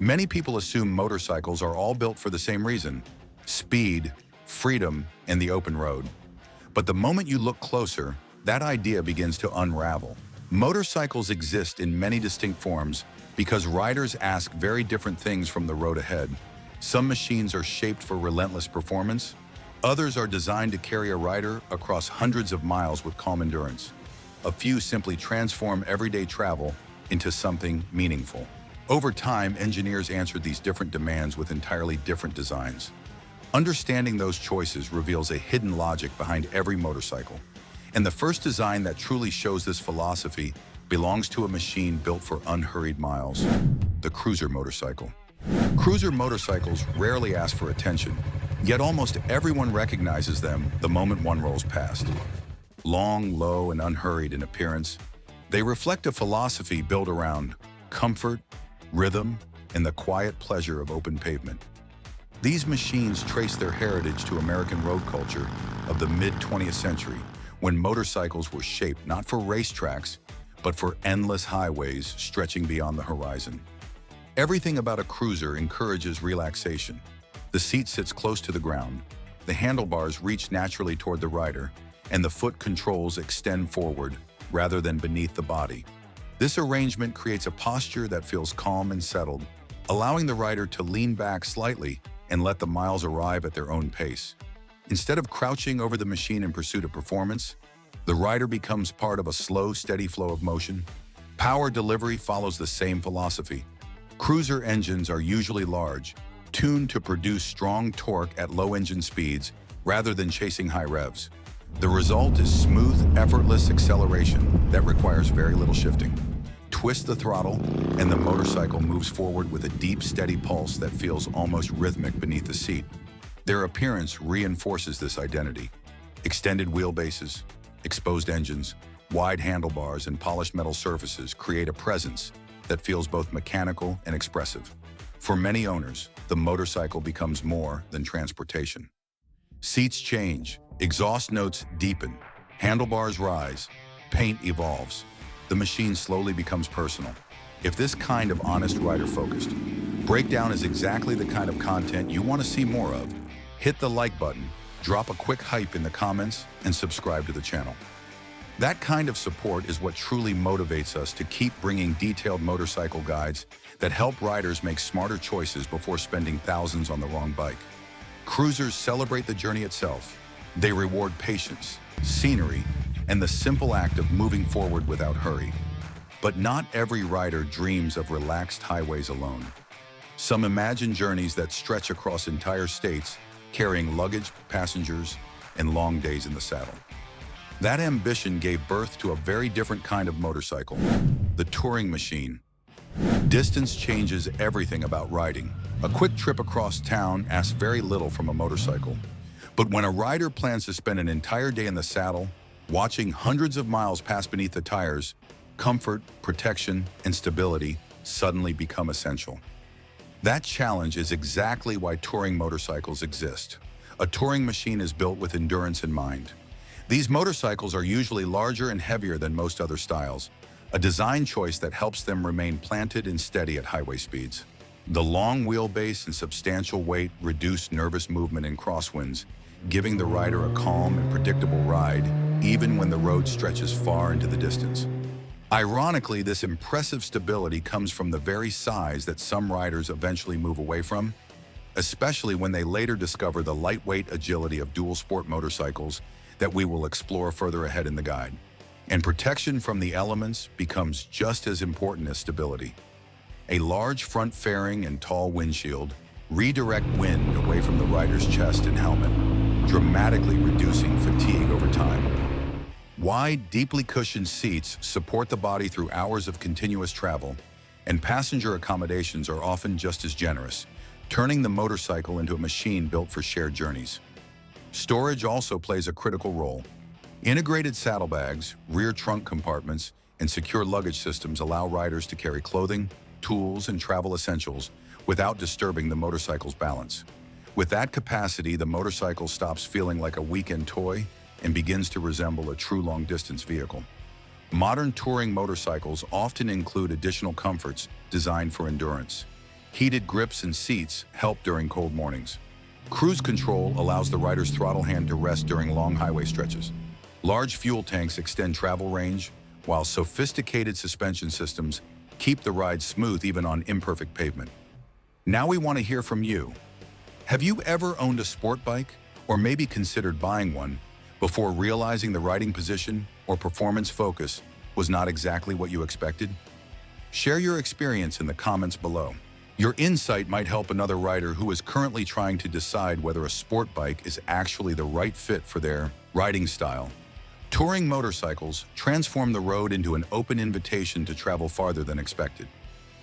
Many people assume motorcycles are all built for the same reason: speed, freedom, and the open road. But the moment you look closer, that idea begins to unravel. Motorcycles exist in many distinct forms because riders ask very different things from the road ahead. Some machines are shaped for relentless performance. Others are designed to carry a rider across hundreds of miles with calm endurance. A few simply transform everyday travel into something meaningful. Over time, engineers answered these different demands with entirely different designs. Understanding those choices reveals a hidden logic behind every motorcycle. And the first design that truly shows this philosophy belongs to a machine built for unhurried miles: the cruiser motorcycle. Cruiser motorcycles rarely ask for attention, yet almost everyone recognizes them the moment one rolls past. Long, low, and unhurried in appearance, they reflect a philosophy built around comfort, rhythm, and the quiet pleasure of open pavement. These machines trace their heritage to American road culture of the mid-20th century, when motorcycles were shaped not for racetracks, but for endless highways stretching beyond the horizon. Everything about a cruiser encourages relaxation. The seat sits close to the ground, the handlebars reach naturally toward the rider, and the foot controls extend forward rather than beneath the body. This arrangement creates a posture that feels calm and settled, allowing the rider to lean back slightly and let the miles arrive at their own pace. Instead of crouching over the machine in pursuit of performance, the rider becomes part of a slow, steady flow of motion. Power delivery follows the same philosophy. Cruiser engines are usually large, tuned to produce strong torque at low engine speeds rather than chasing high revs. The result is smooth, effortless acceleration that requires very little shifting. Twist the throttle, and the motorcycle moves forward with a deep, steady pulse that feels almost rhythmic beneath the seat. Their appearance reinforces this identity. Extended wheelbases, exposed engines, wide handlebars, and polished metal surfaces create a presence that feels both mechanical and expressive. For many owners, the motorcycle becomes more than transportation. Seats change, exhaust notes deepen, handlebars rise, paint evolves. The machine slowly becomes personal. If this kind of honest rider-focused breakdown is exactly the kind of content you want to see more of, hit the like button, drop a quick hype in the comments, and subscribe to the channel. That kind of support is what truly motivates us to keep bringing detailed motorcycle guides that help riders make smarter choices before spending thousands on the wrong bike. Cruisers celebrate the journey itself. They reward patience, scenery, and the simple act of moving forward without hurry. But not every rider dreams of relaxed highways alone. Some imagine journeys that stretch across entire states, carrying luggage, passengers, and long days in the saddle. That ambition gave birth to a very different kind of motorcycle: the touring machine. Distance changes everything about riding. A quick trip across town asks very little from a motorcycle. But when a rider plans to spend an entire day in the saddle, watching hundreds of miles pass beneath the tires, comfort, protection, and stability suddenly become essential. That challenge is exactly why touring motorcycles exist. A touring machine is built with endurance in mind. These motorcycles are usually larger and heavier than most other styles, a design choice that helps them remain planted and steady at highway speeds. The long wheelbase and substantial weight reduce nervous movement in crosswinds, giving the rider a calm and predictable ride, even when the road stretches far into the distance. Ironically, this impressive stability comes from the very size that some riders eventually move away from, especially when they later discover the lightweight agility of dual sport motorcycles that we will explore further ahead in the guide. And protection from the elements becomes just as important as stability. A large front fairing and tall windshield redirect wind away from the rider's chest and helmet, dramatically reducing fatigue over time. Wide, deeply cushioned seats support the body through hours of continuous travel, and passenger accommodations are often just as generous, turning the motorcycle into a machine built for shared journeys. Storage also plays a critical role. Integrated saddlebags, rear trunk compartments, and secure luggage systems allow riders to carry clothing, tools, and travel essentials without disturbing the motorcycle's balance. With that capacity, the motorcycle stops feeling like a weekend toy and begins to resemble a true long-distance vehicle. Modern touring motorcycles often include additional comforts designed for endurance. Heated grips and seats help during cold mornings. Cruise control allows the rider's throttle hand to rest during long highway stretches. Large fuel tanks extend travel range, while sophisticated suspension systems keep the ride smooth even on imperfect pavement. Now we want to hear from you. Have you ever owned a sport bike, or maybe considered buying one, before realizing the riding position or performance focus was not exactly what you expected? Share your experience in the comments below. Your insight might help another rider who is currently trying to decide whether a sport bike is actually the right fit for their riding style. Touring motorcycles transform the road into an open invitation to travel farther than expected.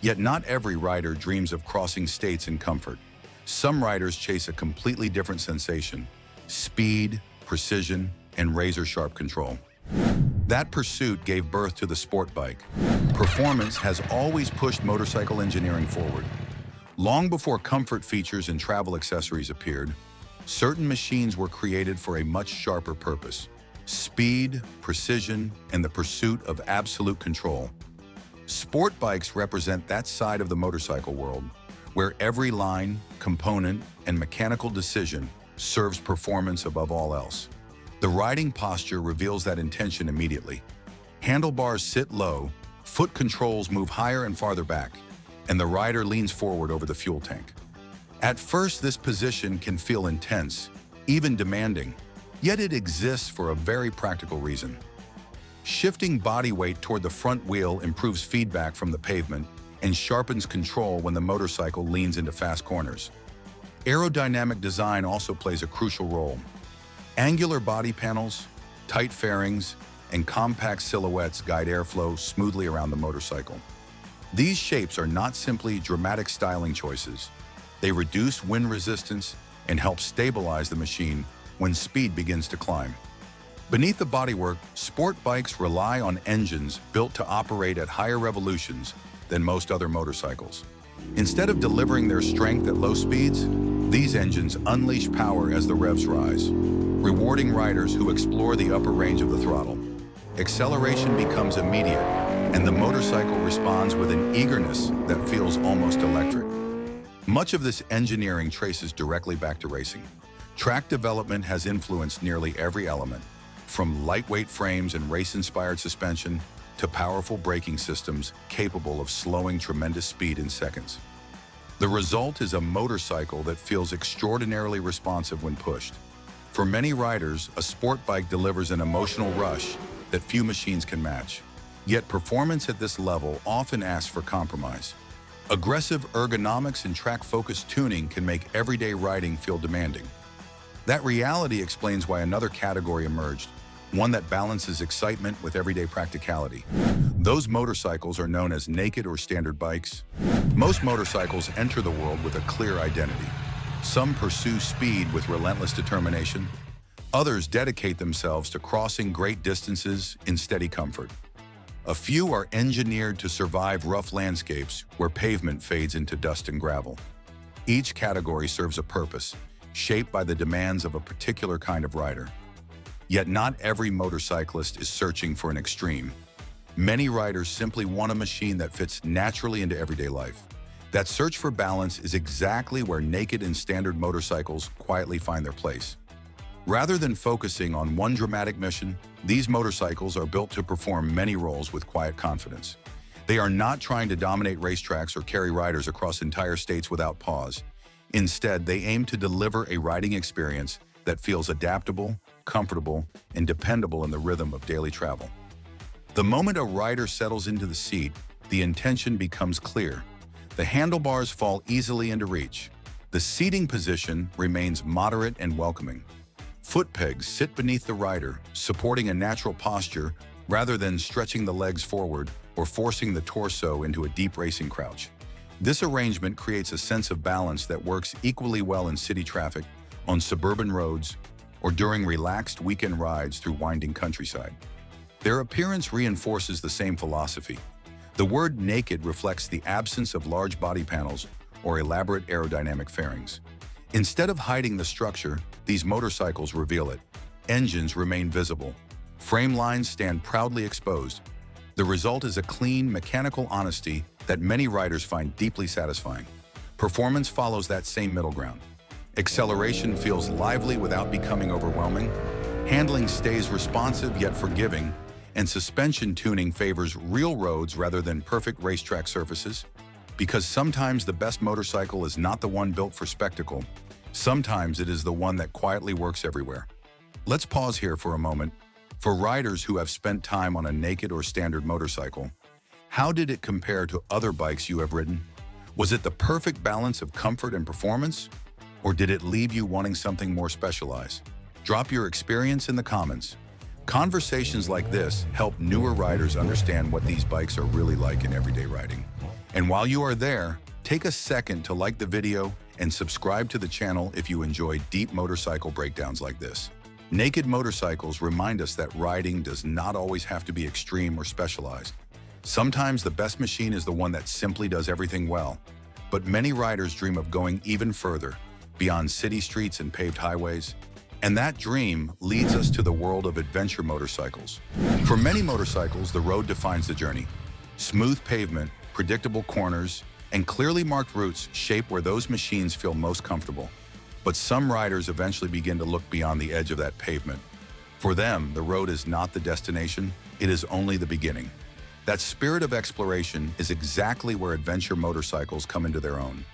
Yet not every rider dreams of crossing states in comfort. Some riders chase a completely different sensation: speed, precision, and razor-sharp control. That pursuit gave birth to the sport bike. Performance has always pushed motorcycle engineering forward. Long before comfort features and travel accessories appeared, certain machines were created for a much sharper purpose: speed, precision, and the pursuit of absolute control. Sport bikes represent that side of the motorcycle world, where every line, component, and mechanical decision serves performance above all else. The riding posture reveals that intention immediately. Handlebars sit low, foot controls move higher and farther back, and the rider leans forward over the fuel tank. At first, this position can feel intense, even demanding, yet it exists for a very practical reason. Shifting body weight toward the front wheel improves feedback from the pavement and sharpens control when the motorcycle leans into fast corners. Aerodynamic design also plays a crucial role. Angular body panels, tight fairings, and compact silhouettes guide airflow smoothly around the motorcycle. These shapes are not simply dramatic styling choices. They reduce wind resistance and help stabilize the machine when speed begins to climb. Beneath the bodywork, sport bikes rely on engines built to operate at higher revolutions than most other motorcycles. Instead of delivering their strength at low speeds, these engines unleash power as the revs rise, rewarding riders who explore the upper range of the throttle. Acceleration becomes immediate, and the motorcycle responds with an eagerness that feels almost electric. Much of this engineering traces directly back to racing. Track development has influenced nearly every element, from lightweight frames and race-inspired suspension to powerful braking systems capable of slowing tremendous speed in seconds. The result is a motorcycle that feels extraordinarily responsive when pushed. For many riders, a sport bike delivers an emotional rush that few machines can match. Yet performance at this level often asks for compromise. Aggressive ergonomics and track-focused tuning can make everyday riding feel demanding. That reality explains why another category emerged, one that balances excitement with everyday practicality. Those motorcycles are known as naked or standard bikes. Most motorcycles enter the world with a clear identity. Some pursue speed with relentless determination. Others dedicate themselves to crossing great distances in steady comfort. A few are engineered to survive rough landscapes where pavement fades into dust and gravel. Each category serves a purpose, shaped by the demands of a particular kind of rider. Yet not every motorcyclist is searching for an extreme. Many riders simply want a machine that fits naturally into everyday life. That search for balance is exactly where naked and standard motorcycles quietly find their place. Rather than focusing on one dramatic mission, these motorcycles are built to perform many roles with quiet confidence. They are not trying to dominate racetracks or carry riders across entire states without pause. Instead, they aim to deliver a riding experience that feels adaptable, comfortable, and dependable in the rhythm of daily travel. The moment a rider settles into the seat, the intention becomes clear. The handlebars fall easily into reach. The seating position remains moderate and welcoming. Foot pegs sit beneath the rider, supporting a natural posture rather than stretching the legs forward or forcing the torso into a deep racing crouch. This arrangement creates a sense of balance that works equally well in city traffic, on suburban roads, or during relaxed weekend rides through winding countryside. Their appearance reinforces the same philosophy. The word naked reflects the absence of large body panels or elaborate aerodynamic fairings. Instead of hiding the structure, these motorcycles reveal it. Engines remain visible. Frame lines stand proudly exposed. The result is a clean, mechanical honesty that many riders find deeply satisfying. Performance follows that same middle ground. Acceleration feels lively without becoming overwhelming. Handling stays responsive yet forgiving, and suspension tuning favors real roads rather than perfect racetrack surfaces. Because sometimes the best motorcycle is not the one built for spectacle. Sometimes it is the one that quietly works everywhere. Let's pause here for a moment. For riders who have spent time on a naked or standard motorcycle, how did it compare to other bikes you have ridden? Was it the perfect balance of comfort and performance? Or did it leave you wanting something more specialized? Drop your experience in the comments. Conversations like this help newer riders understand what these bikes are really like in everyday riding. And while you are there, take a second to like the video and subscribe to the channel if you enjoy deep motorcycle breakdowns like this. Naked motorcycles remind us that riding does not always have to be extreme or specialized. Sometimes the best machine is the one that simply does everything well. But many riders dream of going even further, beyond city streets and paved highways. And that dream leads us to the world of adventure motorcycles. For many motorcycles, the road defines the journey. Smooth pavement, predictable corners, and clearly marked routes shape where those machines feel most comfortable. But some riders eventually begin to look beyond the edge of that pavement. For them, the road is not the destination, it is only the beginning. That spirit of exploration is exactly where adventure motorcycles come into their own.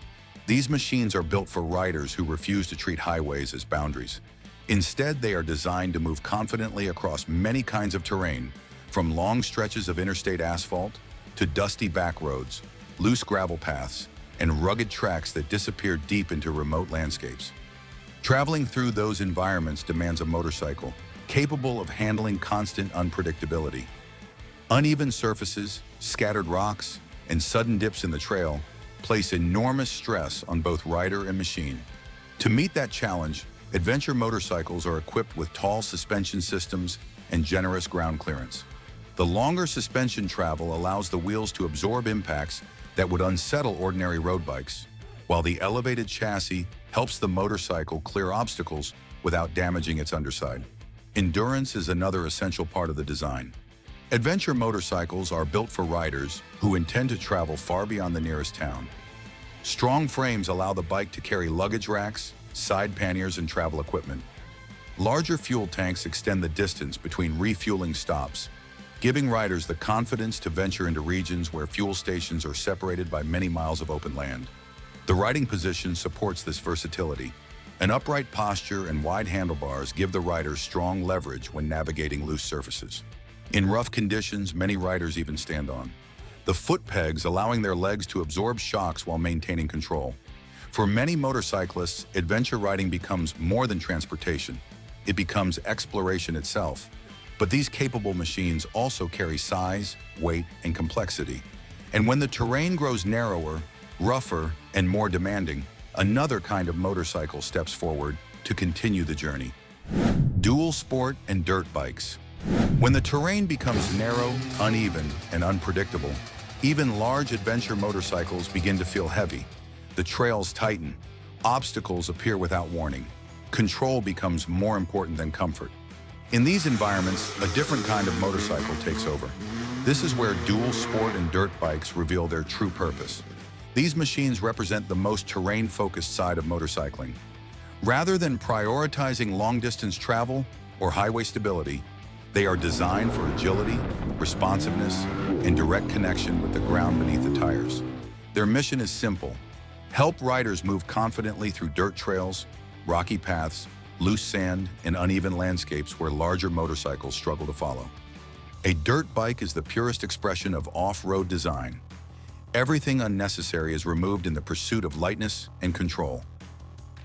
These machines are built for riders who refuse to treat highways as boundaries. Instead, they are designed to move confidently across many kinds of terrain, from long stretches of interstate asphalt to dusty back roads, loose gravel paths, and rugged tracks that disappear deep into remote landscapes. Traveling through those environments demands a motorcycle capable of handling constant unpredictability. Uneven surfaces, scattered rocks, and sudden dips in the trail place enormous stress on both rider and machine. To meet that challenge, adventure motorcycles are equipped with tall suspension systems and generous ground clearance. The longer suspension travel allows the wheels to absorb impacts that would unsettle ordinary road bikes, while the elevated chassis helps the motorcycle clear obstacles without damaging its underside. Endurance is another essential part of the design. Adventure motorcycles are built for riders who intend to travel far beyond the nearest town. Strong frames allow the bike to carry luggage racks, side panniers, and travel equipment. Larger fuel tanks extend the distance between refueling stops, giving riders the confidence to venture into regions where fuel stations are separated by many miles of open land. The riding position supports this versatility. An upright posture and wide handlebars give the rider strong leverage when navigating loose surfaces. In rough conditions, many riders even stand on the foot pegs, allowing their legs to absorb shocks while maintaining control. For many motorcyclists, adventure riding becomes more than transportation. It becomes exploration itself. But these capable machines also carry size, weight, and complexity. And when the terrain grows narrower, rougher, and more demanding, another kind of motorcycle steps forward to continue the journey. Dual sport and dirt bikes. When the terrain becomes narrow, uneven, and unpredictable, even large adventure motorcycles begin to feel heavy. The trails tighten, obstacles appear without warning. Control becomes more important than comfort. In these environments, a different kind of motorcycle takes over. This is where dual sport and dirt bikes reveal their true purpose. These machines represent the most terrain-focused side of motorcycling. Rather than prioritizing long-distance travel or highway stability, they are designed for agility, responsiveness, and direct connection with the ground beneath the tires. Their mission is simple: help riders move confidently through dirt trails, rocky paths, loose sand, and uneven landscapes where larger motorcycles struggle to follow. A dirt bike is the purest expression of off-road design. Everything unnecessary is removed in the pursuit of lightness and control.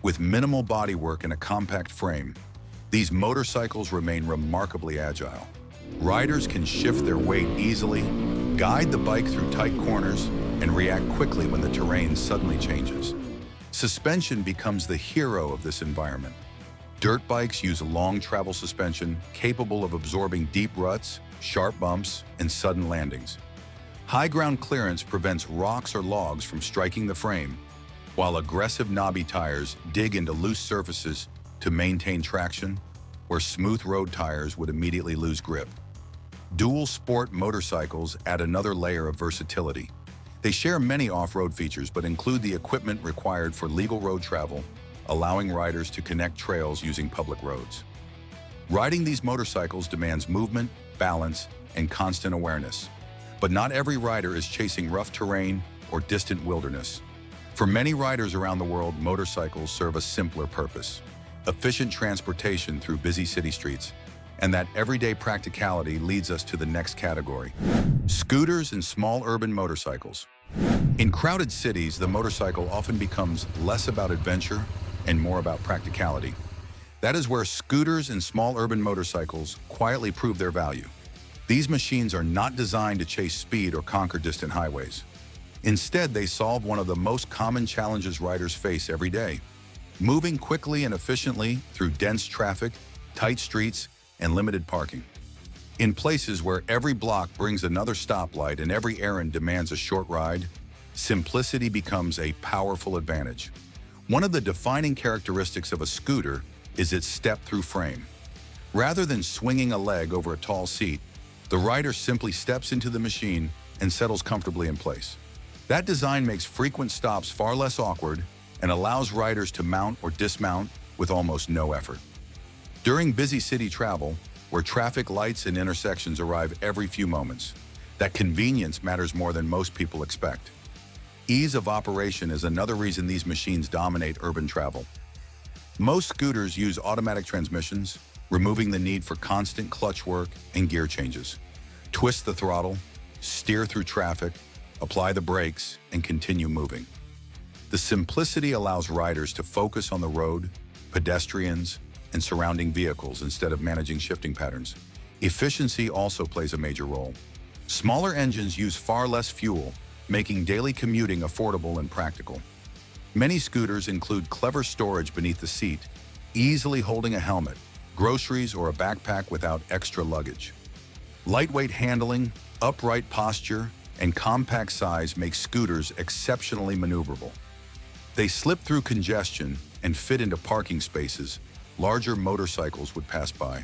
With minimal bodywork and a compact frame, these motorcycles remain remarkably agile. Riders can shift their weight easily, guide the bike through tight corners, and react quickly when the terrain suddenly changes. Suspension becomes the hero of this environment. Dirt bikes use long travel suspension capable of absorbing deep ruts, sharp bumps, and sudden landings. High ground clearance prevents rocks or logs from striking the frame, while aggressive knobby tires dig into loose surfaces to maintain traction, where smooth road tires would immediately lose grip. Dual sport motorcycles add another layer of versatility. They share many off-road features but include the equipment required for legal road travel, allowing riders to connect trails using public roads. Riding these motorcycles demands movement, balance, and constant awareness. But not every rider is chasing rough terrain or distant wilderness. For many riders around the world, motorcycles serve a simpler purpose: efficient transportation through busy city streets. And that everyday practicality leads us to the next category: scooters and small urban motorcycles. In crowded cities, the motorcycle often becomes less about adventure and more about practicality. That is where scooters and small urban motorcycles quietly prove their value. These machines are not designed to chase speed or conquer distant highways. Instead, they solve one of the most common challenges riders face every day: moving quickly and efficiently through dense traffic, tight streets, and limited parking. In places where every block brings another stoplight and every errand demands a short ride, simplicity becomes a powerful advantage. One of the defining characteristics of a scooter is its step-through frame. Rather than swinging a leg over a tall seat, the rider simply steps into the machine and settles comfortably in place. That design makes frequent stops far less awkward and allows riders to mount or dismount with almost no effort. During busy city travel, where traffic lights and intersections arrive every few moments, that convenience matters more than most people expect. Ease of operation is another reason these machines dominate urban travel. Most scooters use automatic transmissions, removing the need for constant clutch work and gear changes. Twist the throttle, steer through traffic, apply the brakes, and continue moving. The simplicity allows riders to focus on the road, pedestrians, and surrounding vehicles instead of managing shifting patterns. Efficiency also plays a major role. Smaller engines use far less fuel, making daily commuting affordable and practical. Many scooters include clever storage beneath the seat, easily holding a helmet, groceries, or a backpack without extra luggage. Lightweight handling, upright posture, and compact size make scooters exceptionally maneuverable. They slip through congestion and fit into parking spaces larger motorcycles would pass by.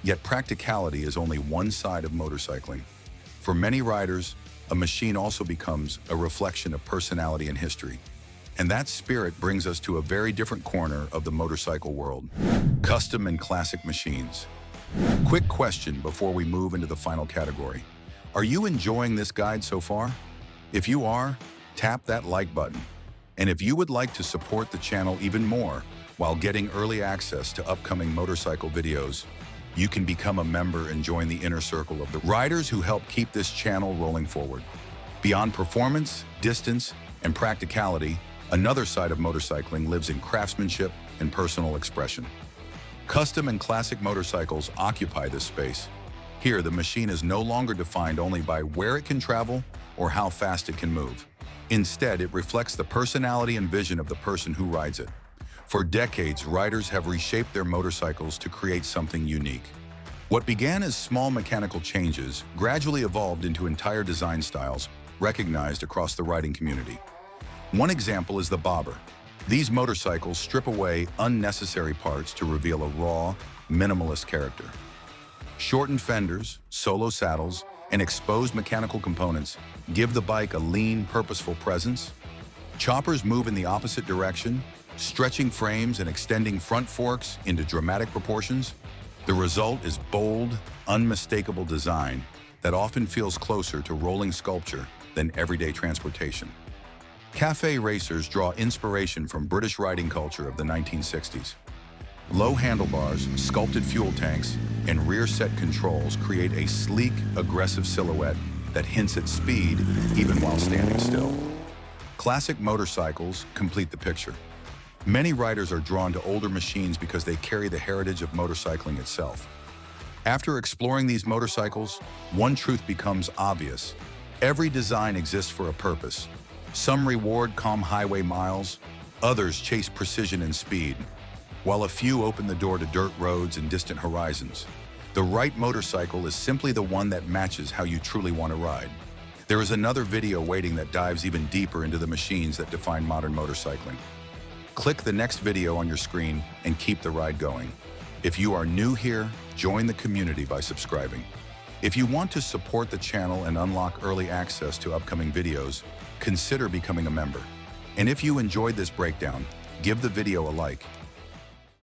Yet practicality is only one side of motorcycling. For many riders, a machine also becomes a reflection of personality and history. And that spirit brings us to a very different corner of the motorcycle world: custom and classic machines. Quick question before we move into the final category. Are you enjoying this guide so far? If you are, tap that like button. And if you would like to support the channel even more while getting early access to upcoming motorcycle videos, you can become a member and join the inner circle of the riders who help keep this channel rolling forward. Beyond performance, distance, and practicality, another side of motorcycling lives in craftsmanship and personal expression. Custom and classic motorcycles occupy this space. Here, the machine is no longer defined only by where it can travel or how fast it can move. Instead, it reflects the personality and vision of the person who rides it. For decades, riders have reshaped their motorcycles to create something unique. What began as small mechanical changes gradually evolved into entire design styles recognized across the riding community. One example is the bobber. These motorcycles strip away unnecessary parts to reveal a raw, minimalist character. Shortened fenders, solo saddles, and exposed mechanical components give the bike a lean, purposeful presence. Choppers move in the opposite direction, stretching frames and extending front forks into dramatic proportions. The result is bold, unmistakable design that often feels closer to rolling sculpture than everyday transportation. Cafe racers draw inspiration from British riding culture of the 1960s. Low handlebars, sculpted fuel tanks, and rear-set controls create a sleek, aggressive silhouette that hints at speed even while standing still. Classic motorcycles complete the picture. Many riders are drawn to older machines because they carry the heritage of motorcycling itself. After exploring these motorcycles, one truth becomes obvious: every design exists for a purpose. Some reward calm highway miles, others chase precision and speed, while a few open the door to dirt roads and distant horizons. The right motorcycle is simply the one that matches how you truly want to ride. There is another video waiting that dives even deeper into the machines that define modern motorcycling. Click the next video on your screen and keep the ride going. If you are new here, join the community by subscribing. If you want to support the channel and unlock early access to upcoming videos, consider becoming a member. And if you enjoyed this breakdown, give the video a like